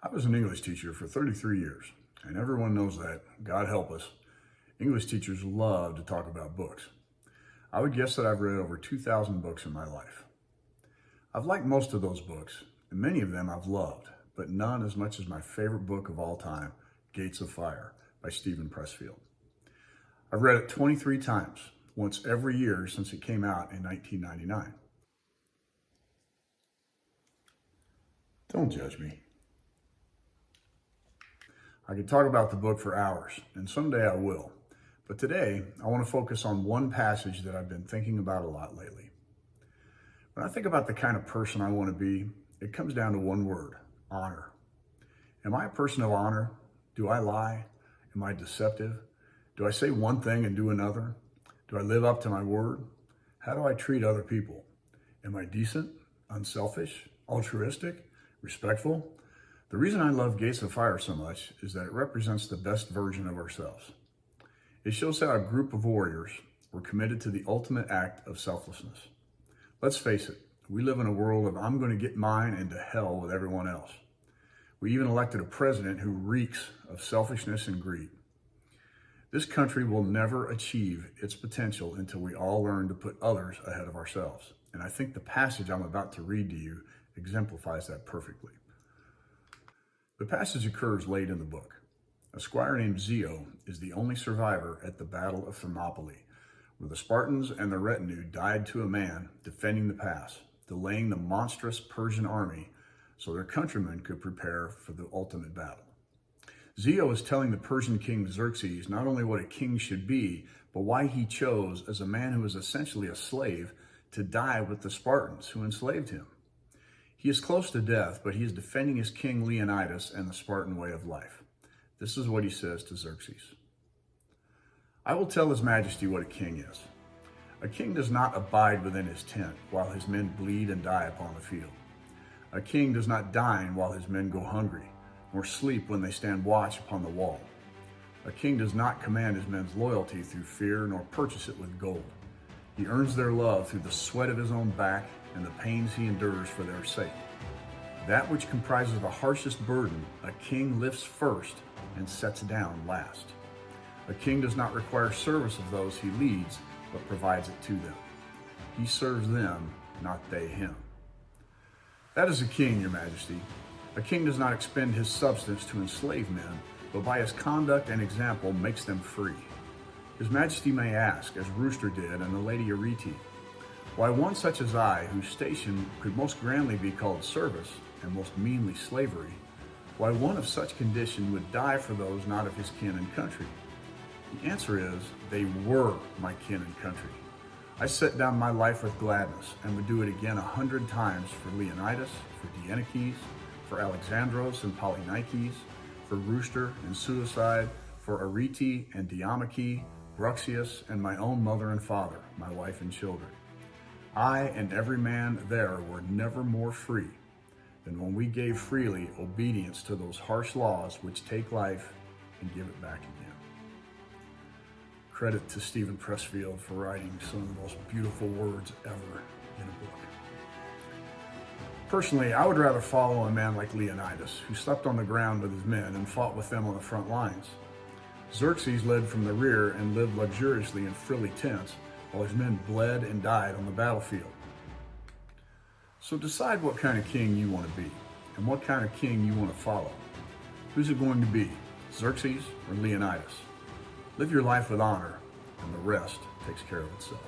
I was an English teacher for 33 years, and everyone knows that, God help us, English teachers love to talk about books. I would guess that I've read over 2,000 books in my life. I've liked most of those books, and many of them I've loved, but none as much as my favorite book of all time, Gates of Fire by Steven Pressfield. I've read it 23 times, once every year since it came out in 1999. Don't judge me. I could talk about the book for hours, and someday I will. But today, I want to focus on one passage that I've been thinking about a lot lately. When I think about the kind of person I want to be, it comes down to one word: honor. Am I a person of honor? Do I lie? Am I deceptive? Do I say one thing and do another? Do I live up to my word? How do I treat other people? Am I decent, unselfish, altruistic, respectful? The reason I love Gates of Fire so much is that it represents the best version of ourselves. It shows how a group of warriors were committed to the ultimate act of selflessness. Let's face it, we live in a world of I'm going to get mine and to hell with everyone else. We even elected a president who reeks of selfishness and greed. This country will never achieve its potential until we all learn to put others ahead of ourselves. And I think the passage I'm about to read to you exemplifies that perfectly. The passage occurs late in the book. A squire named Zio is the only survivor at the Battle of Thermopylae, where the Spartans and their retinue died to a man defending the pass, delaying the monstrous Persian army so their countrymen could prepare for the ultimate battle. Zio is telling the Persian king Xerxes not only what a king should be, but why he chose, as a man who was essentially a slave, to die with the Spartans who enslaved him. He is close to death, but he is defending his king Leonidas and the Spartan way of life. This is what he says to Xerxes. I will tell his majesty what a king is. A king does not abide within his tent while his men bleed and die upon the field. A king does not dine while his men go hungry, nor sleep when they stand watch upon the wall. A king does not command his men's loyalty through fear, nor purchase it with gold. He earns their love through the sweat of his own back and the pains he endures for their sake. That which comprises the harshest burden, a king lifts first and sets down last. A king does not require service of those he leads, but provides it to them. He serves them, not they him. That is a king, your majesty. A king does not expend his substance to enslave men, but by his conduct and example makes them free. His majesty may ask, as Rooster did and the Lady Arete, why one such as I, whose station could most grandly be called service, and most meanly slavery, why one of such condition would die for those not of his kin and country? The answer is, they were my kin and country. I set down my life with gladness, and would do it again 100 times for Leonidas, for Dieneces, for Alexandros and Polynikes, for Rooster and Suicide, for Arete and Diomede, Bruxius, and my own mother and father, my wife and children. I and every man there were never more free than when we gave freely obedience to those harsh laws which take life and give it back again. Credit to Steven Pressfield for writing some of the most beautiful words ever in a book. Personally, I would rather follow a man like Leonidas, who slept on the ground with his men and fought with them on the front lines. Xerxes led from the rear and lived luxuriously in frilly tents, while his men bled and died on the battlefield. So decide what kind of king you want to be, and what kind of king you want to follow. Who's it going to be, Xerxes or Leonidas? Live your life with honor, and the rest takes care of itself.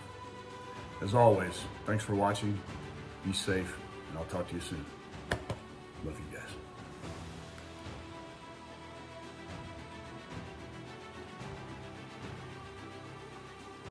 As always, thanks for watching, be safe, and I'll talk to you soon. Love you.